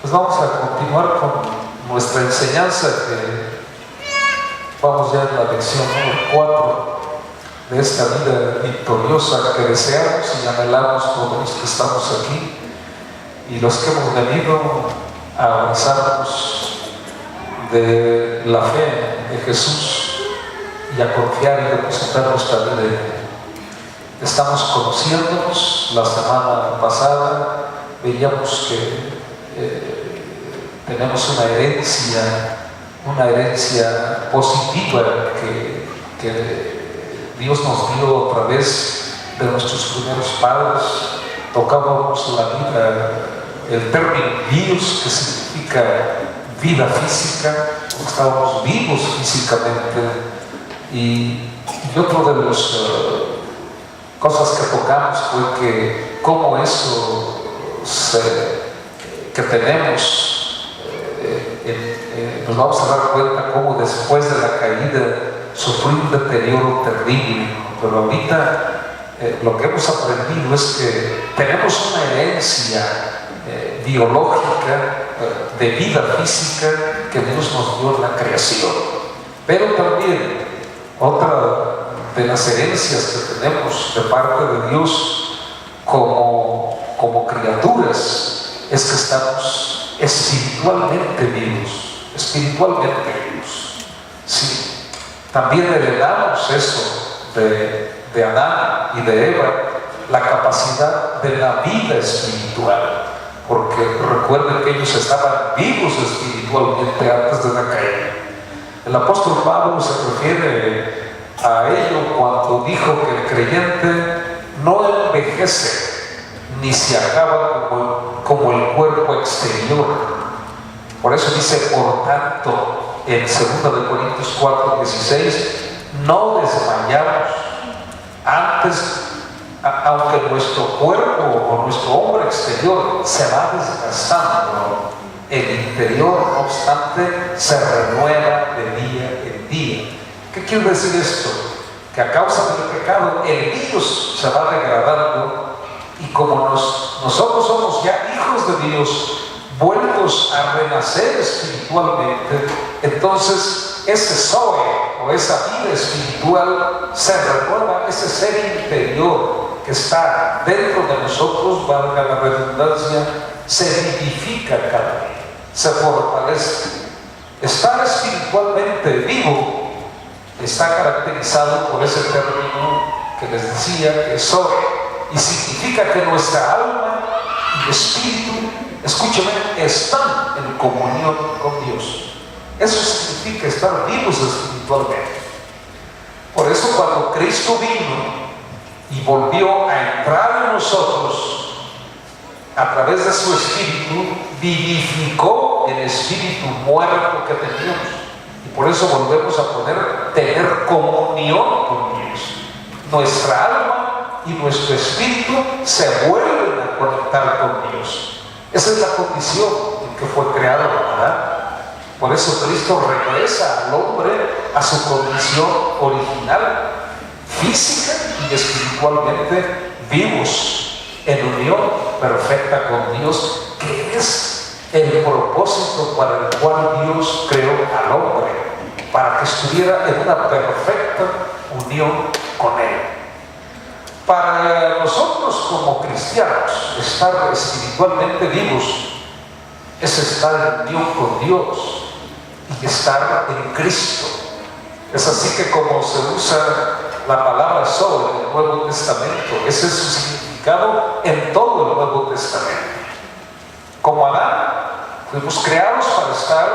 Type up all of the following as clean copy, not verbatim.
Pues vamos a continuar con nuestra enseñanza, que vamos ya en la lección número 4 de esta vida victoriosa que deseamos y anhelamos todos los que estamos aquí y los que hemos venido a abrazarnos de la fe de Jesús y a confiar y depositar nuestra vida en Él. Estamos conociéndonos. La semana pasada veíamos que tenemos una herencia positiva que Dios nos dio a través de nuestros primeros padres. Tocábamos la vida, el término bios, que significa vida física, porque estábamos vivos físicamente, y otro de las cosas que tocamos fue que cómo eso que tenemos, nos vamos a dar cuenta cómo después de la caída sufrió un deterioro terrible, pero ahorita lo que hemos aprendido es que tenemos una herencia biológica de vida física que Dios nos dio en la creación, pero también otra de las herencias que tenemos de parte de Dios como criaturas es que estamos espiritualmente vivos, sí. También heredamos eso de Adán y de Eva, la capacidad de la vida espiritual, porque recuerden que ellos estaban vivos espiritualmente antes de la caída. El apóstol Pablo se refiere a ello cuando dijo que el creyente no envejece ni se acaba como el cuerpo exterior. Por eso dice, por tanto, en 2 Corintios 4:16, no desmayamos. Antes, aunque nuestro cuerpo o nuestro hombre exterior se va desgastando, el interior, no obstante, se renueva de día en día. ¿Qué quiere decir esto? Que a causa del pecado el virus se va degradando, y como nosotros somos ya hijos de Dios, vueltos a renacer espiritualmente, entonces ese Zoe o esa vida espiritual se renueva, ese ser interior que está dentro de nosotros, valga la redundancia, se vivifica cada día, se fortalece. Estar espiritualmente vivo está caracterizado por ese término que les decía, que es Zoe, y significa que nuestra alma y espíritu, escúchame, están en comunión con Dios. Eso significa estar vivos espiritualmente. Por eso cuando Cristo vino y volvió a entrar en nosotros a través de su espíritu, vivificó el espíritu muerto que teníamos, y por eso volvemos a tener comunión con Dios. Nuestra alma y nuestro espíritu se vuelven a conectar con Dios. Esa es la condición en que fue creado, ¿verdad? Por eso Cristo regresa al hombre a su condición original, física y espiritualmente vivos, en unión perfecta con Dios, que es el propósito para el cual Dios creó al hombre, para que estuviera en una perfecta unión con Él. Para nosotros como cristianos, estar espiritualmente vivos es estar en unión con Dios y estar en Cristo. Es así que como se usa la palabra Zoe en el Nuevo Testamento, ese es su significado en todo el Nuevo Testamento. Como Adán, fuimos creados para estar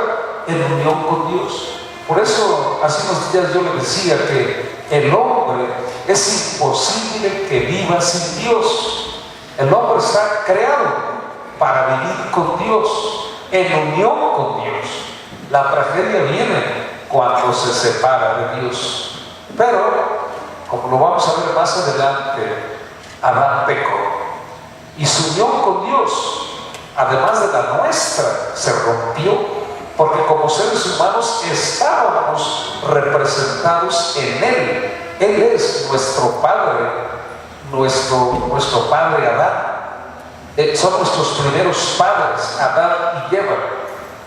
en unión con Dios. Por eso, hace unos días yo le decía que el hombre es imposible que viva sin Dios. El hombre está creado para vivir con Dios, en unión con Dios. La tragedia viene cuando se separa de Dios. Pero, como lo vamos a ver más adelante, Adán pecó. Y su unión con Dios, además de la nuestra, se rompió, porque como seres humanos estábamos representados en Él. Él es nuestro Padre, nuestro Padre Adán. son nuestros primeros padres, Adán y Eva.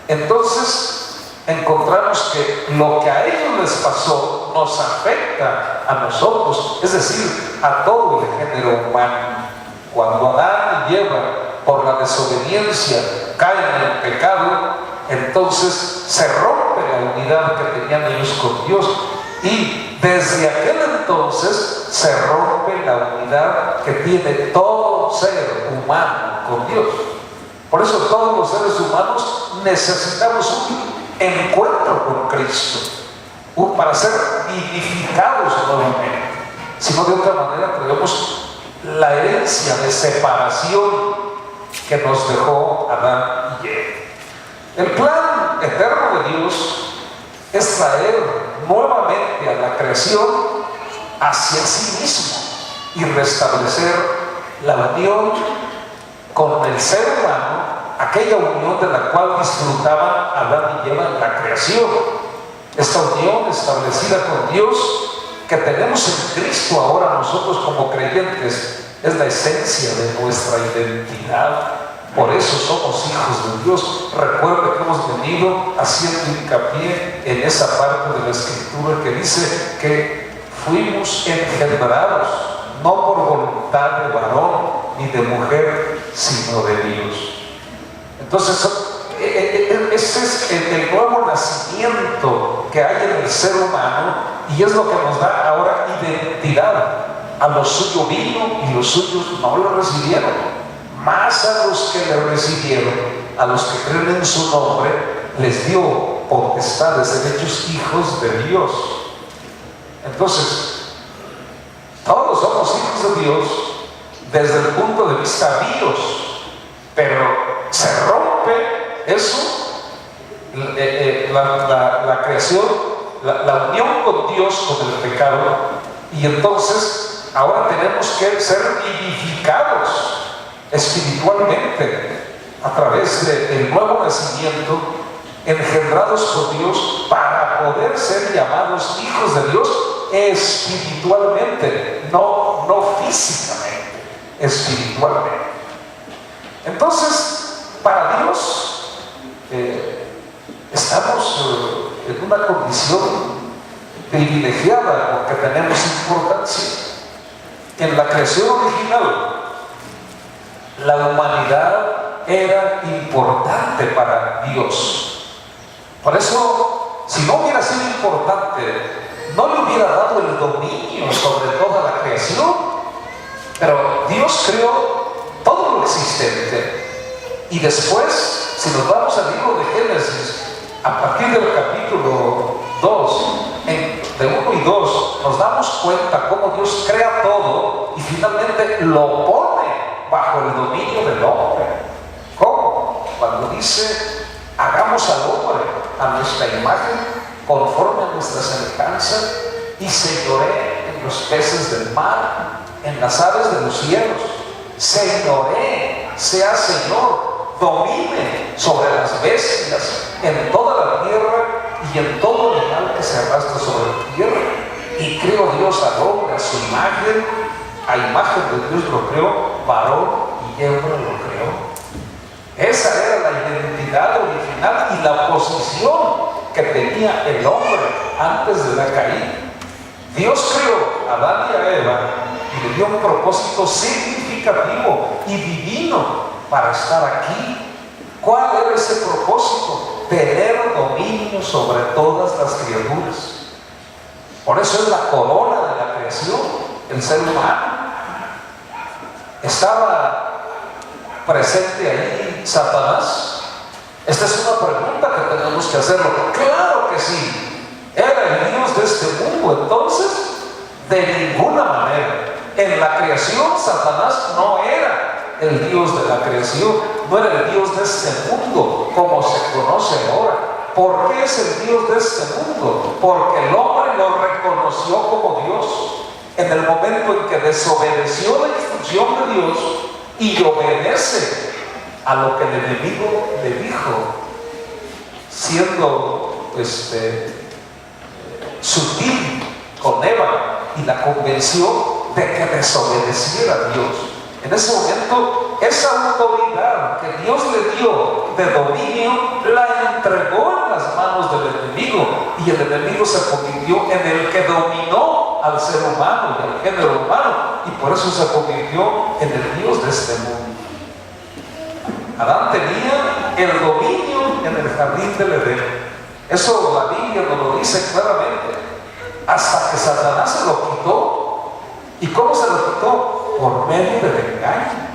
Entonces encontramos que lo que a ellos les pasó nos afecta a nosotros, es decir, a todo el género humano. Cuando Adán y Eva, por la desobediencia, caen en el pecado, entonces se rompe la unidad que tenían ellos con Dios, y desde aquel entonces se rompe la unidad que tiene todo ser humano con Dios. Por eso todos los seres humanos necesitamos un encuentro con Cristo para ser vivificados nuevamente. Si no, de otra manera traemos la herencia de separación que nos dejó Adán y Eva. El plan eterno de Dios es traer nuevamente a la creación hacia sí mismo y restablecer la unión con el ser humano, aquella unión de la cual disfrutaban Adán y Eva en la creación. Esta unión establecida con Dios que tenemos en Cristo ahora nosotros como creyentes es la esencia de nuestra identidad. Por eso somos hijos de Dios. Recuerde que hemos venido haciendo hincapié en esa parte de la Escritura que dice que fuimos engendrados no por voluntad de varón ni de mujer, sino de Dios. Entonces, ese es el nuevo nacimiento que hay en el ser humano, y es lo que nos da ahora identidad. A lo suyo vino y los suyos no lo recibieron, más a los que le recibieron, a los que creen en su nombre, les dio potestad de ser hechos hijos de Dios. Entonces, todos somos hijos de Dios desde el punto de vista Dios, pero se rompe eso, la creación, la unión con Dios, con el pecado, y entonces ahora tenemos que ser vivificados espiritualmente a través del nuevo nacimiento, engendrados por Dios para poder ser llamados hijos de Dios espiritualmente, no físicamente, espiritualmente. Entonces, para Dios estamos en una condición privilegiada porque tenemos importancia. En la creación original, la humanidad era importante para Dios. Por eso, si no hubiera sido importante, no le hubiera dado el dominio sobre toda la creación. Pero Dios creó todo lo existente. Y después, si nos vamos al libro de Génesis, a partir del capítulo 2, de 1 y 2, nos damos cuenta cómo Dios crea todo y finalmente lo pone bajo el dominio del hombre. ¿Cómo? Cuando dice, hagamos al hombre a nuestra imagen, conforme a nuestra semejanza, y señoree en los peces del mar, en las aves de los cielos. Señoree, sea Señor, domine sobre las bestias, en toda la tierra y en todo animal que se arrastra sobre la tierra. Y creó Dios al hombre a su imagen, a imagen de Dios lo creó, varón y hembra lo creó. Esa era la identidad original y la posición que tenía el hombre antes de la caída. Dios creó a Adán y a Eva y le dio un propósito significativo y divino para estar aquí. ¿Cuál era ese propósito? Tener dominio sobre todas las criaturas. Por eso es la corona de la creación, el ser humano. Estaba presente ahí Satanás. Esta es una pregunta que tenemos que hacerlo. Claro que sí. ¿Era el Dios de este mundo entonces? De ninguna manera. En la creación Satanás no era el Dios de la creación, no era el Dios de este mundo como se conoce ahora. ¿Por qué es el Dios de este mundo? Porque el hombre lo reconoció como Dios en el momento en que desobedeció la instrucción de Dios y obedece a lo que el enemigo le dijo, siendo sutil con Eva, y la convenció de que desobedeciera a Dios. En ese momento, esa autoridad que Dios le dio de dominio, la entregó en las manos del enemigo, y el enemigo se convirtió en el que dominó al ser humano y al género humano, y por eso se convirtió en el Dios de este mundo. Adán tenía el dominio en el jardín del Edén. Eso la Biblia nos lo dice claramente. Hasta que Satanás se lo quitó. ¿Y cómo se lo quitó? Por medio del engaño.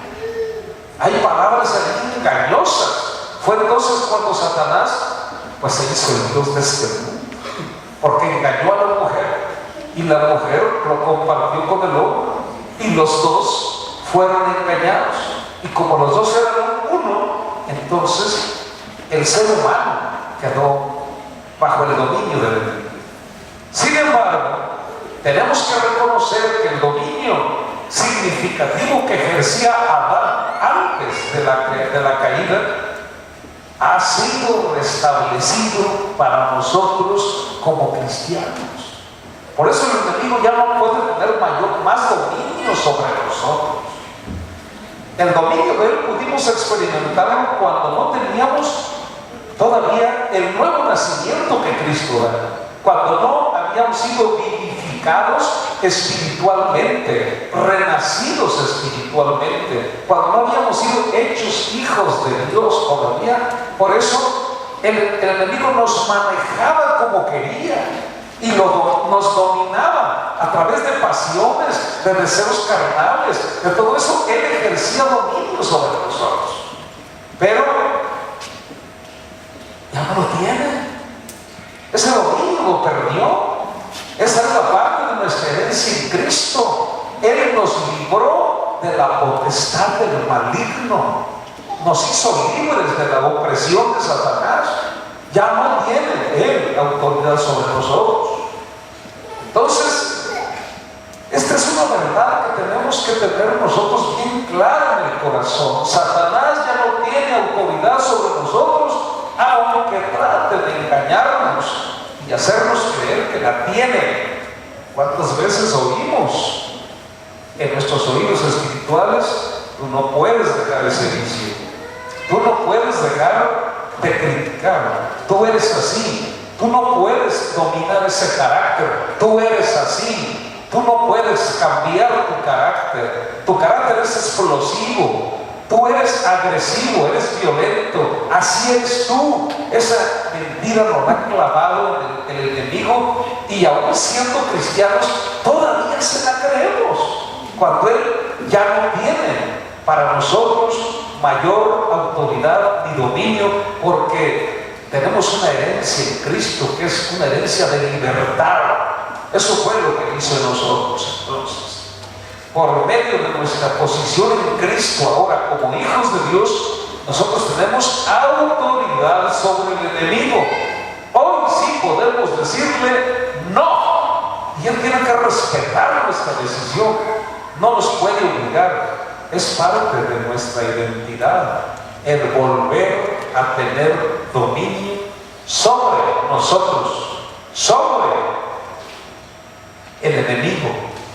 Hay palabras ahí engañosas. Fue entonces cuando Satanás pues se hizo el Dios de este mundo, porque engañó a la mujer, y la mujer lo compartió con el hombre, y los dos fueron engañados. Y como los dos eran uno, entonces el ser humano quedó bajo el dominio del enemigo. Sin embargo, tenemos que reconocer que el dominio significativo que ejercía Adán antes de la caída ha sido restablecido para nosotros como cristianos. Por eso el enemigo ya no puede tener más dominio sobre nosotros. El dominio de él pudimos experimentarlo cuando no teníamos todavía el nuevo nacimiento que Cristo da, cuando no habíamos sido vivificados espiritualmente, renacidos espiritualmente, cuando no habíamos sido hechos hijos de Dios todavía. Por eso el enemigo nos manejaba como quería y nos dominaba a través de pasiones, de deseos carnales, de todo eso. Él ejercía dominio sobre nosotros, pero ya no lo tiene. Ese dominio lo perdió. Esa es la parte de nuestra herencia en Cristo. Él nos libró de la potestad del maligno, nos hizo libres de la opresión de Satanás. Ya no tiene él autoridad sobre nosotros. Entonces, esta es una verdad que tenemos que tener nosotros bien clara en el corazón. Satanás ya no tiene autoridad sobre nosotros, aunque trate de engañarnos y hacernos creer que la tiene. ¿Cuántas veces oímos en nuestros oídos espirituales? Tú no puedes dejar ese vicio, tú no puedes dejar de criticar, tú eres así, tú no puedes dominar ese carácter, tú eres así, tú no puedes cambiar tu carácter es explosivo, tú eres agresivo, eres violento, así eres tú. Esa mentira nos ha clavado en el enemigo, y aún siendo cristianos todavía se la creemos, cuando él ya no tiene para nosotros mayor autoridad ni dominio, porque tenemos una herencia en Cristo que es una herencia de libertad. Eso fue lo que hizo en nosotros. Entonces, por medio de nuestra posición en Cristo ahora como hijos de Dios, nosotros tenemos autoridad sobre el enemigo. Hoy sí podemos decirle no, y él tiene que respetar nuestra decisión, no nos puede obligar. Es parte de nuestra identidad el volver a tener dominio sobre nosotros, sobre el enemigo.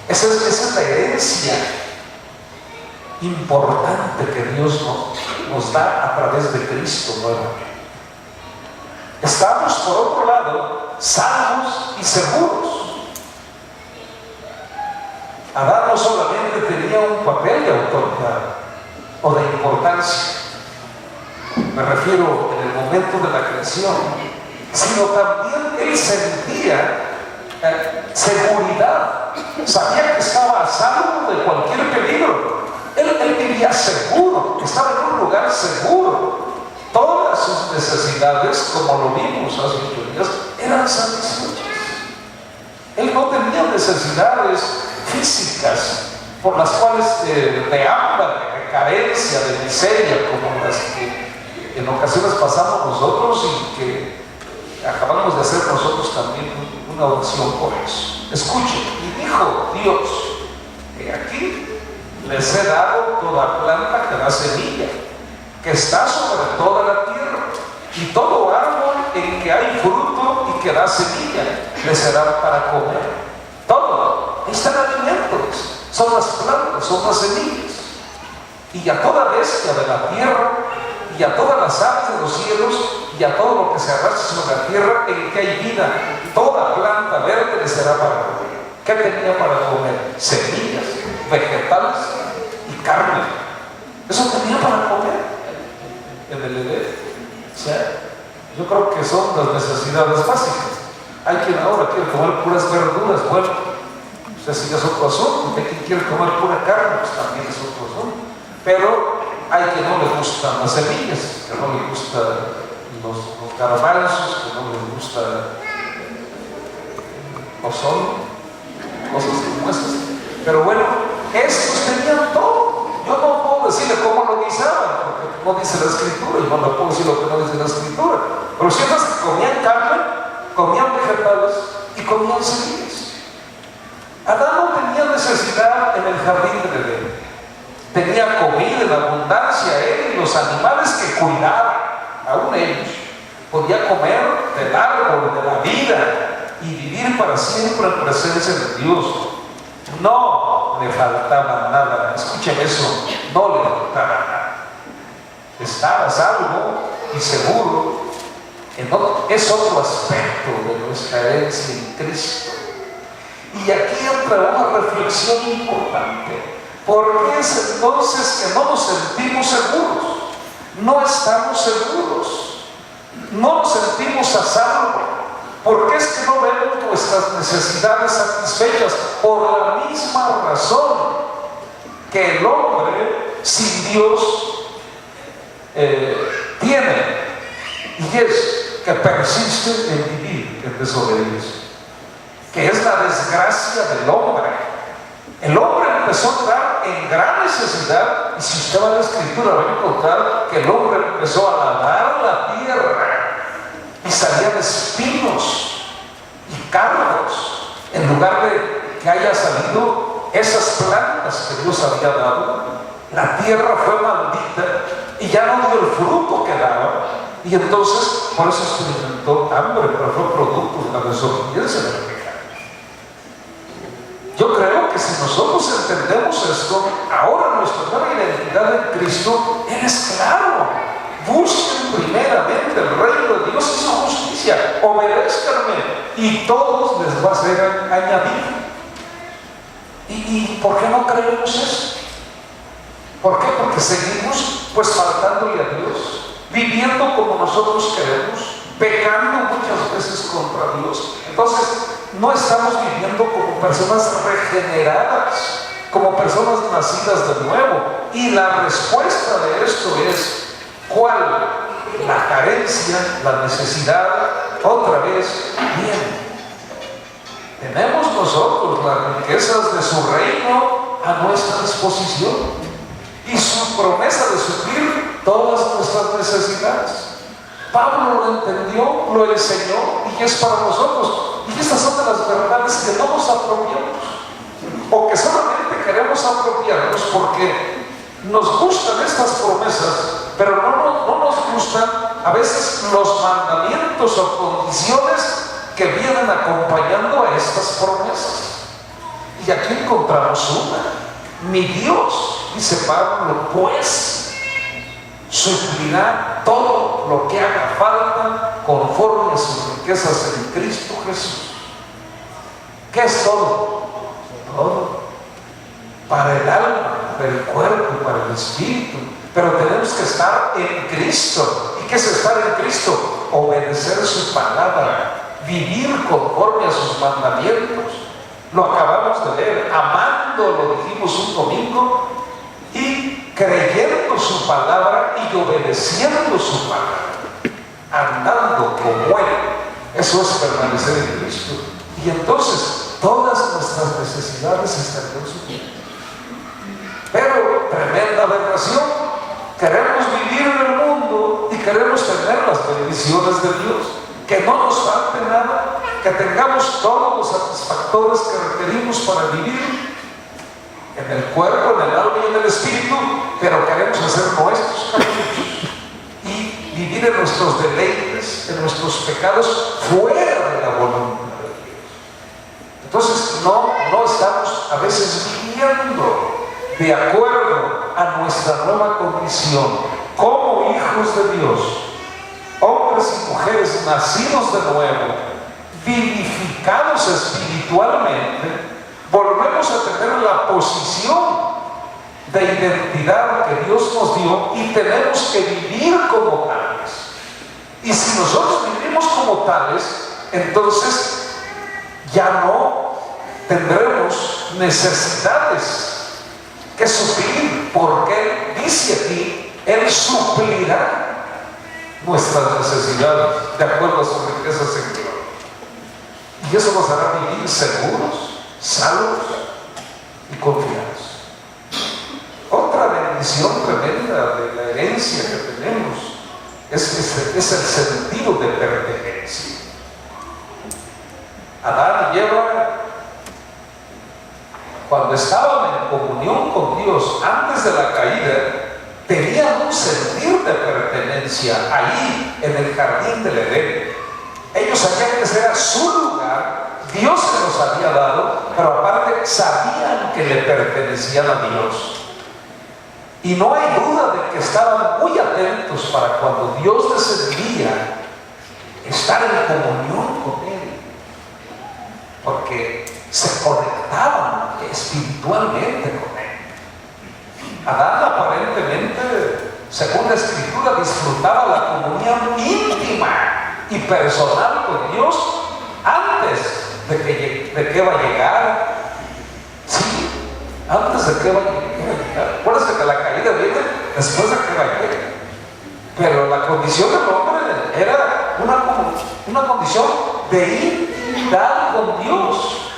Esa es la herencia importante que Dios nos da a través de Cristo nuevamente. Estamos, por otro lado, salvos y seguros. Adán no solamente tenía un papel de autoridad o de importancia, me refiero en el momento de la creación, sino también él sentía seguridad, sabía que estaba a salvo de cualquier peligro. Él vivía seguro, estaba en un lugar seguro. Todas sus necesidades, como lo vimos hace 8 días, eran satisfechas. Él no tenía necesidades físicas por las cuales de hambre, de carencia, de miseria, como las que en ocasiones pasamos nosotros y que acabamos de hacer nosotros también una oración por eso. Escuchen, y dijo Dios, que aquí les he dado toda planta que da semilla, que está sobre toda la tierra, y todo árbol en que hay fruto y que da semilla, les será para comer. Todo, ahí están alimentos, son las plantas, son las semillas. y a toda bestia de la tierra, y a todas las aves de los cielos, y a todo lo que se arrastra sobre la tierra, en que hay vida. Toda planta verde le será para comer. ¿Qué tenía para comer? Semillas, vegetales y carne. Eso tenía para comer en el Edén. O sea, yo creo que son las necesidades básicas. Hay quien ahora quiere comer puras verduras. Bueno, si es otro asunto. Hay quien quiere comer pura carne, pues también es otro asunto. Pero hay quien no le gustan las semillas, que no le gustan los garbanzos, que no le gusta pozole, cosas como esas. Pero bueno, estos tenían todo. Yo no puedo decirle cómo lo guisaban, porque no dice la escritura, y no le puedo decir lo que no dice la escritura. Pero siempre que comían carne, comían vegetales y comían semillas. Adán no tenía necesidad en el jardín de Edén. Tenía comida en abundancia, él y los animales que cuidaba, aún ellos. Podía comer del árbol de la vida y vivir para siempre en presencia de Dios. No le faltaba nada. Escuchen eso, no le faltaba nada. Estaba salvo y seguro. Es otro aspecto de nuestra herencia en Cristo. Y aquí entra una reflexión importante. ¿Por qué es entonces que no nos sentimos seguros? No estamos seguros. No nos sentimos a salvo. ¿Por qué es que no vemos nuestras necesidades satisfechas? Por la misma razón que el hombre sin Dios tiene. Y es que persiste en vivir en desobediencia. Que es la desgracia del hombre. El hombre empezó a entrar en gran necesidad, y si usted va a la escritura va a encontrar que el hombre empezó a labrar la tierra y salían espinos y cardos en lugar de que haya salido esas plantas que Dios había dado. La tierra fue maldita y ya no dio el fruto que daba, y entonces por eso experimentó hambre, pero fue producto de la desobediencia del pecado. Yo creo que si nosotros entendemos esto, ahora nuestra nueva identidad en Cristo, Él es claro. Busquen primeramente el reino de Dios y su justicia, obedézcanme, y todos les va a ser añadido. ¿Y por qué no creemos eso? ¿Por qué? Porque seguimos pues faltándole a Dios, viviendo como nosotros queremos, pecando muchas veces contra Dios. Entonces, no estamos viviendo como personas regeneradas, como personas nacidas de nuevo. Y la respuesta de esto es, ¿cuál? La carencia, la necesidad, otra vez, bien. Tenemos nosotros las riquezas de su reino a nuestra disposición y su promesa de suplir todas nuestras necesidades. Pablo lo entendió, lo enseñó y es para nosotros. Y estas son de las verdades que no nos apropiamos, o que solamente queremos apropiarnos porque nos gustan estas promesas, pero no nos gustan a veces los mandamientos o condiciones que vienen acompañando a estas promesas. Y aquí encontramos una. Mi Dios, dice Pablo, pues suplirá todo lo que haga falta conforme a sus riquezas en Cristo Jesús. ¿Qué es todo? Todo. Para el alma, para el cuerpo y para el espíritu. Pero tenemos que estar en Cristo. ¿Y qué es estar en Cristo? Obedecer su palabra, vivir conforme a sus mandamientos. Lo acabamos de ver, amando, lo dijimos un domingo, y creyendo su palabra y obedeciendo su palabra, andando como Él. Eso es permanecer en Cristo. Y entonces todas nuestras necesidades estarán suplidas. Pero tremenda aberración, queremos vivir en el mundo y queremos tener las bendiciones de Dios, que no nos falte nada, que tengamos todos los satisfactores que requerimos para vivir en el cuerpo, en el alma y en el espíritu, pero queremos hacer nuestros caminos y vivir en nuestros deleites, en nuestros pecados, fuera de la voluntad de Dios. Entonces no estamos a veces viviendo de acuerdo a nuestra nueva condición como hijos de Dios, hombres y mujeres nacidos de nuevo, vivificados espiritualmente, volvemos a tener la posición de identidad que Dios nos dio y tenemos que vivir como tales. Y si nosotros vivimos como tales, entonces ya no tendremos necesidades que suplir, porque dice aquí, Él suplirá nuestras necesidades de acuerdo a sus riquezas en gloria. Y eso nos hará vivir seguros, salvos y confiados. Otra bendición tremenda de la herencia que tenemos es el sentido de pertenencia. Adán y Eva, cuando estaban en comunión con Dios antes de la caída, tenían un sentir de pertenencia ahí en el jardín del Edén. Ellos sabían que ese era su lugar, Dios se los había dado, pero aparte sabían que le pertenecían a Dios. Y no hay duda de que estaban muy atentos para cuando Dios les envía estar en comunión con Él, porque se conectaban espiritualmente con Él. Adán aparentemente, según la Escritura, disfrutaba la comunión íntima y personal con Dios antes de que Eva llegara. Sí, antes de que Eva llegara. Acuérdense que la caída viene después de que Eva llegue. Pero la condición del hombre era una condición de intimidad con Dios.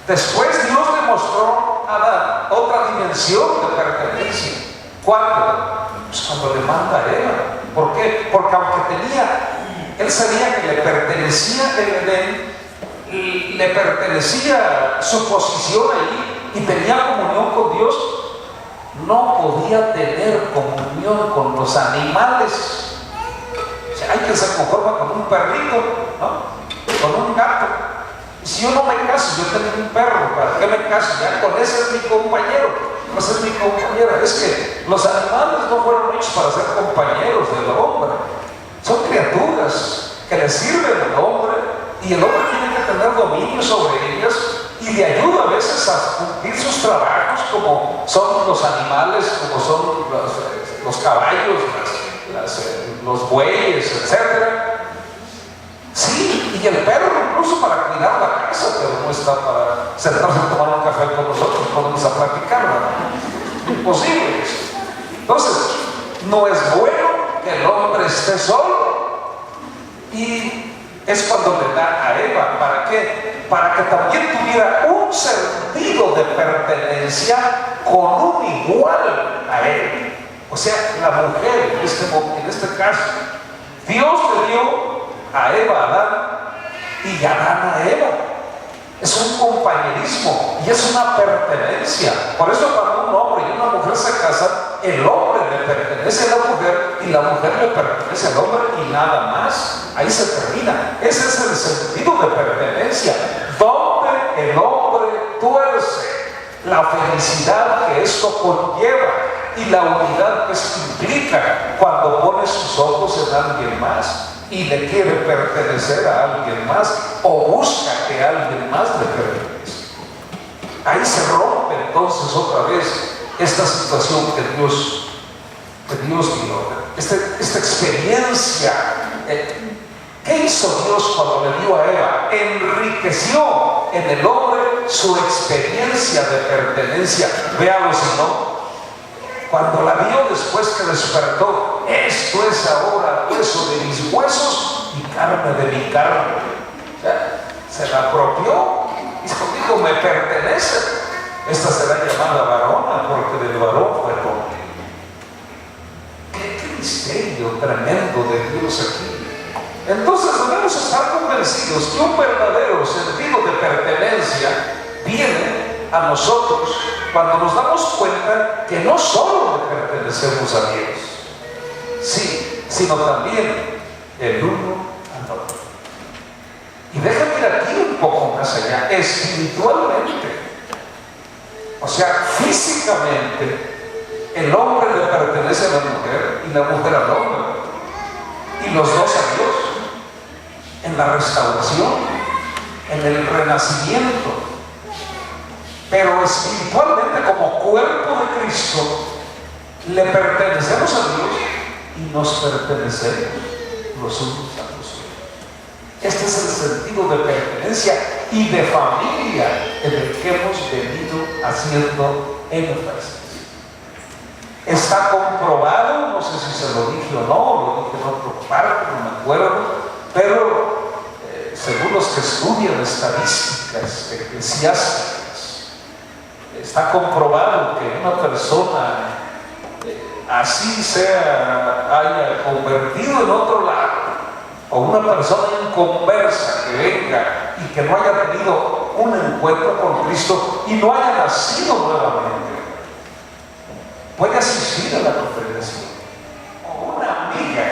Después Dios le mostró a Adán otra dimensión de pertenencia. ¿Cuándo? Pues cuando le manda a Eva. ¿Por qué? Porque aunque él sabía que le pertenecía el Edén, le pertenecía su posición ahí y tenía comunión con Dios, no podía tener comunión con los animales. O sea, hay que se conforma con un perrito, ¿no? Con un gato. Y si yo no me caso, yo tengo un perro, ¿para qué me caso? Ya con ese es mi compañero, ese es mi compañera. Es que los animales no fueron hechos para ser compañeros del hombre. Son criaturas que le sirven al hombre y el hombre tiene que tener dominio sobre ellas y le ayuda a veces a cumplir sus trabajos, como son los animales, como son los caballos, los bueyes, etc. Sí, y el perro incluso para cuidar la casa, pero no está para sentarse a tomar un café con nosotros, ponemos a platicar, ¿no? Imposible eso. Entonces, no es bueno que el hombre esté solo. Y es cuando le da a Eva, ¿para qué? Para que también tuviera un sentido de pertenencia con un igual a él. O sea, la mujer, en este caso, Dios le dio a Eva a Adán y Adán a Eva. Es un compañerismo y es una pertenencia. Por eso cuando un hombre y una mujer se casan, el hombre le pertenece a la mujer y la mujer le pertenece al hombre y nada más. Ahí se termina. Ese es el sentido de pertenencia, donde el hombre tuerce la felicidad que esto conlleva y la unidad que esto implica cuando pone sus ojos en alguien más y le quiere pertenecer a alguien más o busca que alguien más le pertenezca. Ahí se rompe entonces otra vez esta situación que Dios dio, esta experiencia. ¿Qué hizo Dios cuando le dio a Eva? Enriqueció en el hombre su experiencia de pertenencia. Véalo si no. Cuando la vio después que despertó, esto es ahora hueso de mis huesos y carne de mi carne. O sea, se la apropió y dijo, me pertenece. Esta será llamada varona porque del varón fue el hombre. ¿Qué misterio tremendo de Dios aquí? Entonces debemos estar convencidos que un verdadero sentido de pertenencia viene a nosotros cuando nos damos cuenta que no solo le pertenecemos a Dios, sí, sino también el uno al otro. Y déjame ir aquí un poco más allá, espiritualmente, o sea, físicamente, El hombre le pertenece a la mujer y la mujer al hombre. Y los dos a Dios. En la restauración, en el renacimiento. Pero espiritualmente, como cuerpo de Cristo, le pertenecemos a Dios y nos pertenecemos los unos a los otros. Este es el sentido de pertenencia y de familia en el que hemos venido haciendo énfasis. Está comprobado, no sé si se lo dije o no, lo dije en otro parte, no me acuerdo, pero según los que estudian estadísticas eclesiásticas, está comprobado que una persona así haya convertido en otro lado, o una persona inconversa que venga y que no haya tenido un encuentro con Cristo y no haya nacido nuevamente, puede asistir a la conferencia, o una amiga,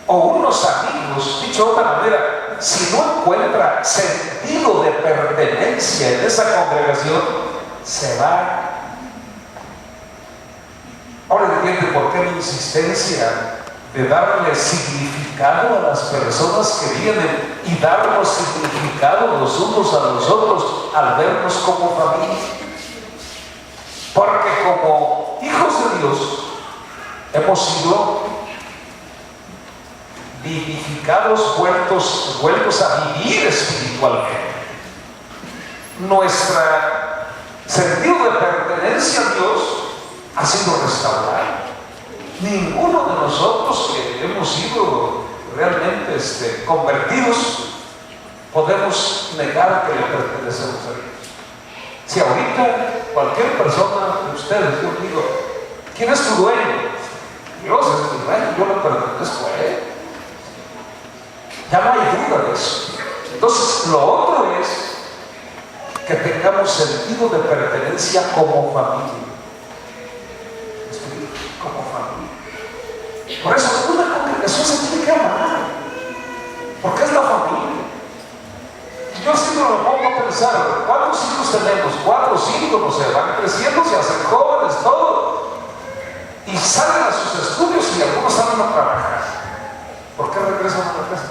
o unos amigos, dicho de otra manera, si no encuentra sentido de pertenencia en esa congregación, se va. Ahora entiende por qué la insistencia de darle significado a las personas que vienen y darnos significado los unos a los otros al vernos como familia. Porque como hijos de Dios hemos sido vivificados, vueltos a vivir espiritualmente. Nuestro sentido de pertenencia a Dios ha sido restaurado. Ninguno de nosotros que hemos sido realmente convertidos podemos negar que le pertenecemos a Dios. Si ahorita cualquier persona de ustedes, yo digo, ¿quién es tu dueño? Dios es mi dueño, yo le pertenezco a Él. Ya no hay duda de eso. Entonces, lo otro es que tengamos sentido de pertenencia como familia. Como familia. Por eso una congregación se tiene que amar, porque es la familia. Yo siempre me pongo a pensar, ¿cuántos hijos tenemos? 4 o 5, no sé, van creciendo, se hacen jóvenes, todo, y salen a sus estudios y algunos salen a trabajar. ¿Por qué regresan a la casa?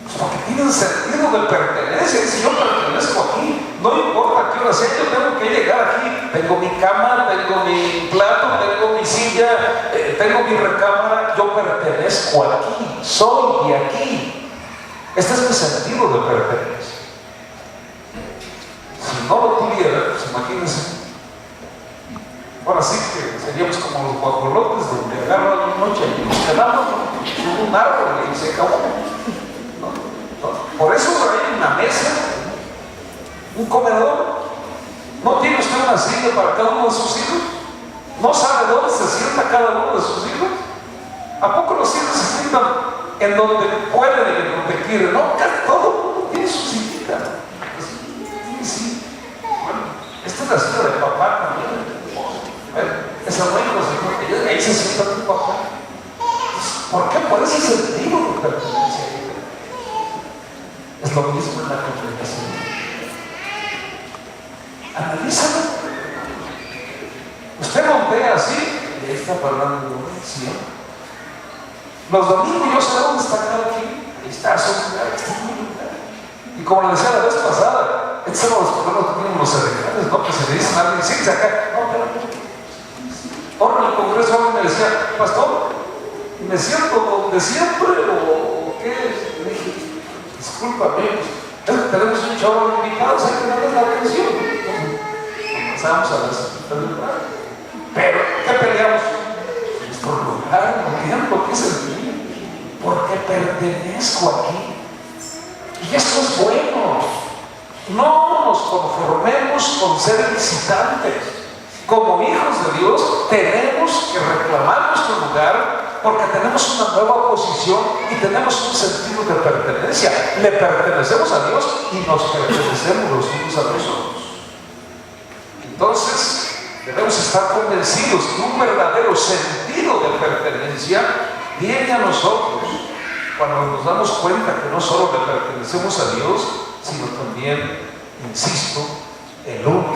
Pues porque tienen sentido de pertenencia. Dice, yo pertenezco aquí, no importa qué hora sea, yo tengo que llegar aquí. Tengo mi cama, tengo mi plato, tengo mi silla, tengo mi recámara, yo pertenezco aquí, soy de aquí. Este es mi sentido de pertenencia. Si no lo tuviera, pues imagínense. Ahora sí que seríamos como los guajolotes donde agarran la noche y nos quedamos en un árbol y se acabó. Por eso hay una mesa, un comedor. ¿No tiene usted una silla para cada uno de sus hijos? ¿No sabe dónde se sienta cada uno de sus hijos? ¿A poco los hijos se sientan en donde pueden y en donde quieren? No, casi todo el mundo tiene su sillita. Sí. Bueno, esta es la silla de papá también. Bueno, esa no es la ahí se sienta tu papá. ¿Por qué? Por ese sentido de pertenencia. Es lo mismo en la congregación. Analízalo. Usted montea así y ahí está hablando de una acción. Los domingos yo sé dónde está cada quien. Ahí está su lugar, está en mi lugar. Y como le decía la vez pasada, estos son los problemas que tienen los cerebrales, ¿no? Que se le dicen a alguien, sí, acá. No, espérate. Ahora en el congreso alguien me decía, pastor, ¿me siento donde siempre o qué? Le dije, discúlpame, es que tenemos un chorro de invitados, hay que darles la atención. Comenzamos a las lugar. Pero, ¿qué peleamos? Nuestro lugar, no entiendo qué es el mío, porque pertenezco aquí. Y esto es bueno. No nos conformemos con ser visitantes. Como hijos de Dios tenemos que reclamar nuestro lugar, porque tenemos una nueva posición y tenemos un sentido de pertenencia. Le pertenecemos a Dios y nos pertenecemos los unos a los otros. Entonces debemos estar convencidos que un verdadero sentido de pertenencia viene a nosotros cuando nos damos cuenta que no solo le pertenecemos a Dios, sino también, insisto, el uno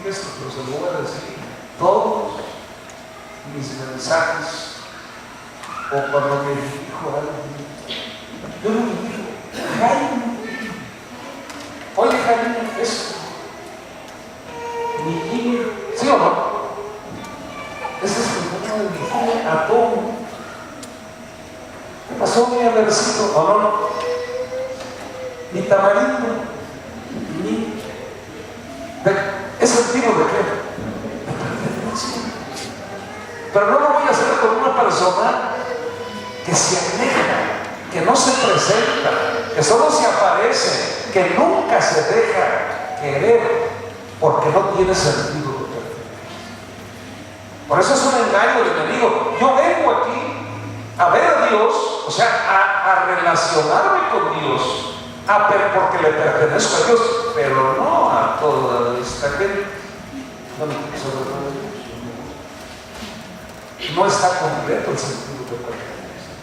Esto, pero se lo voy a decir. Todos mis mensajes, o cuando me dijo algo, yo le digo, Jaime, oye Jaime, eso, mi niño, ¿sí o no? Ese es el tema de mi niño a todo. ¿Qué pasó, mi aversito? ¿O no? Mi tamarindo, mi... ¿Es el tipo de qué? Pero no lo voy a hacer con una persona que se aleja, que no se presenta, que solo se aparece, que nunca se deja querer, porque no tiene sentido de pertenencia. Por eso es un engaño del enemigo. Yo vengo aquí a ver a Dios, o sea, a relacionarme con Dios, porque le pertenezco a Dios, pero no a toda esta gente. No está completo el sentido de pertenencia.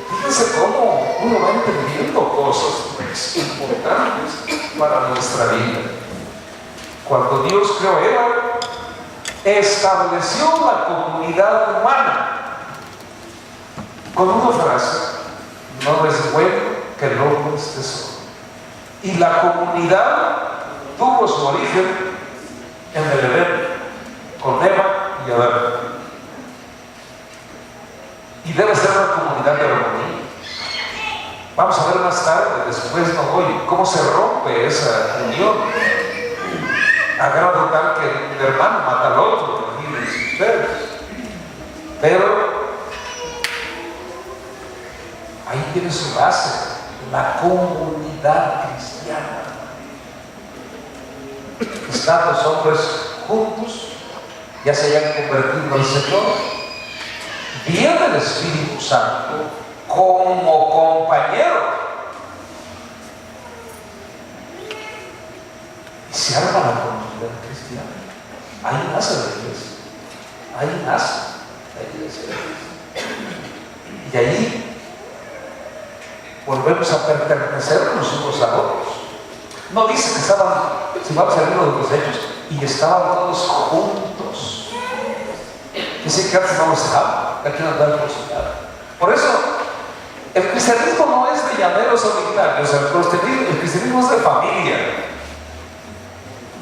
Fíjense cómo uno va entendiendo cosas importantes para nuestra vida. Cuando Dios creó a Eva, estableció la comunidad humana con una frase: no es bueno que el hombre esté solo. Y la comunidad tuvo su origen en el Edén, con Eva y Adán. Y debe ser una comunidad de armonía. Vamos a ver más tarde, después no hoy, cómo se rompe esa unión, a grado tal que el hermano mata al otro, imagínense ustedes. Pero ahí tiene su base, la comunidad cristiana. Están los hombres juntos, ya se hayan convertido en el Señor, viene el Espíritu Santo como compañero y se arma la comunidad cristiana. Ahí nace la iglesia, ahí nace la iglesia, y ahí volvemos a pertenecer los unos a otros. No dice que estaban, si vamos al libro de los Hechos, y estaban todos juntos. Dice que antes no los estaban, que aquí no andaban por su lado. Por eso, el cristianismo no es de llaneros solitarios, el cristianismo es de familia,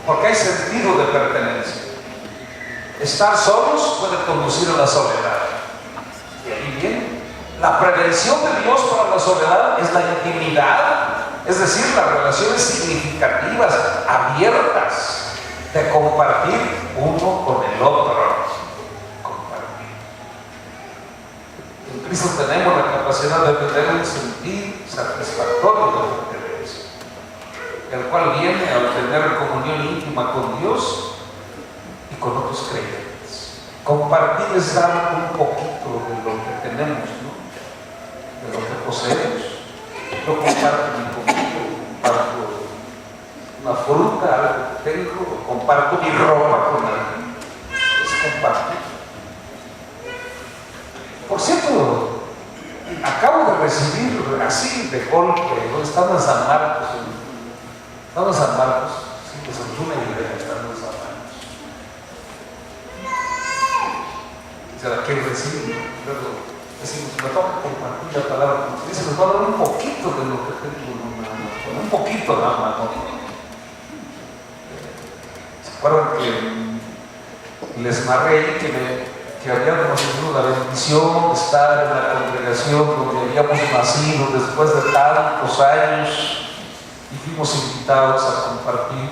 porque hay sentido de pertenencia. Estar solos puede conducir a la soledad. Y ahí viene. La prevención de Dios para la soledad es la intimidad, es decir, las relaciones significativas, abiertas, de compartir uno con el otro. Compartir. En Cristo tenemos la capacidad de tener un sentido satisfactorio de pertenencia, el cual viene a tener comunión íntima con Dios y con otros creyentes. Compartir es dar un poquito de lo que tenemos, ¿no? De lo que poseemos. Yo comparto mi comida, comparto una fruta, algo que tengo, comparto mi ropa con alguien. Es compartir. Por cierto, acabo de recibir así de golpe, estando en San Marcos, sí, pues en una iglesia, estando en San Marcos. Se la quiero recibir, luego decimos, me toca compartir la palabra. Dice, nos va a dar un poquito de lo que tengo, un poquito nada más. ¿Se acuerdan que les narré que habíamos tenido la bendición de estar en la congregación donde habíamos nacido después de tantos años y fuimos invitados a compartir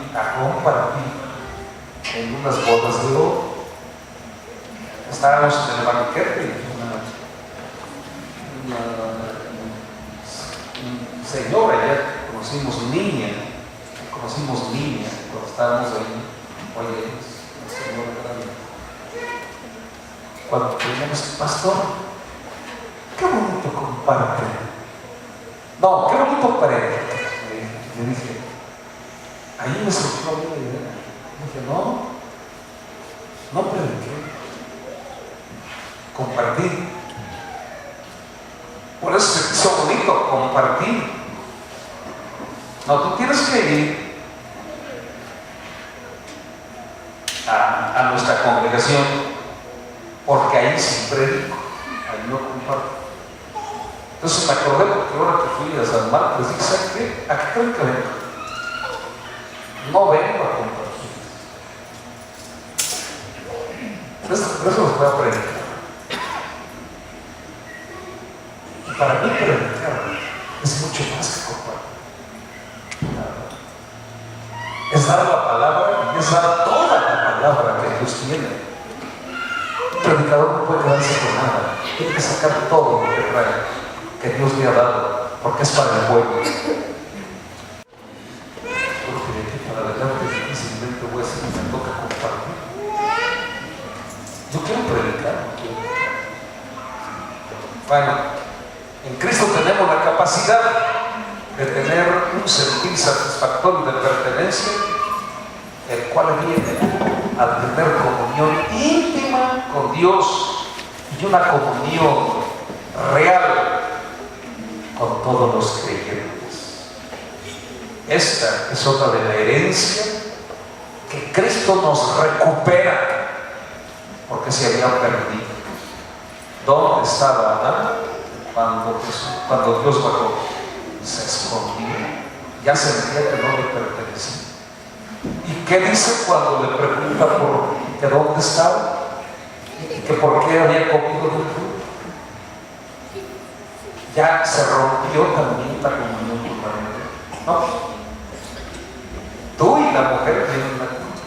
en unas bodas de oro? Estábamos en el banquete y una señora, ya conocimos niña cuando estábamos ahí. Oye, una señora grande. Cuando teníamos pastor, qué bonito comparte. No, qué bonito predica. Le dije, ahí me surgió a mí la idea. Dije, no prediqué, compartí. Por eso se hizo bonito compartir. No, tú tienes que ir a nuestra congregación, porque ahí sí predico, ahí no comparto. Entonces me acordé, porque ahora que fui a San Marcos, dije, ¿sabes qué? ¿A qué creen que vengo? No vengo a compartir. Por eso los voy a predicar. Y para mí predicar es mucho más que compartir. Es dar la palabra y es dar toda la palabra que Dios tiene. Un predicador no puede quedarse con nada, tiene que sacar todo lo que trae, que Dios le ha dado, porque es para el pueblo. Porque de aquí para adelante difícilmente voy a decir que me toca compartir. Yo quiero predicar, no quiero. Bueno, en Cristo tenemos la capacidad de tener un sentir satisfactorio de pertenencia, el cual viene al tener comunión íntima con Dios y una comunión real con todos los creyentes. Esta es otra de la herencia que Cristo nos recupera, porque se había perdido. ¿Dónde estaba Adán cuando Dios bajó? Se escondió, ya sentía que no le pertenecía. ¿Y qué dice cuando le pregunta por que dónde estaba y que por qué había comido del fruto? Ya se rompió también la comunión con María. No, tú y la mujer tienen la culpa.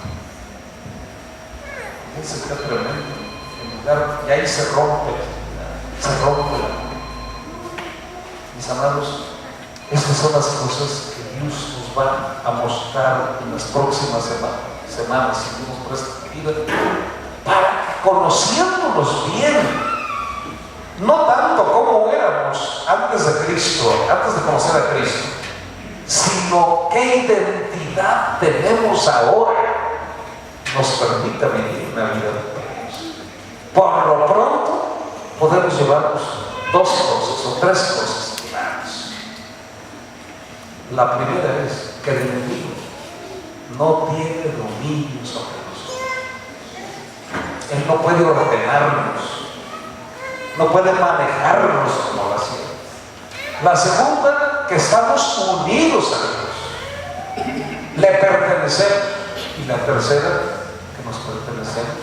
Fíjense qué tremendo. Y ahí se rompe la culpa. Mis amados, estas son las cosas que Dios nos va a mostrar en las próximas semanas, si Dios por esta vida, para que conociéndonos bien, no tanto como éramos antes de Cristo, antes de conocer a Cristo, sino qué identidad tenemos ahora, nos permita vivir una vida de Dios. Por lo pronto, podemos llevarnos dos cosas o tres cosas. La primera es que el enemigo no tiene dominio sobre nosotros. Él no puede ordenarnos, no puede manejarnos como la hacía. La segunda, que estamos unidos a Dios, le pertenecemos. Y la tercera, que nos pertenecemos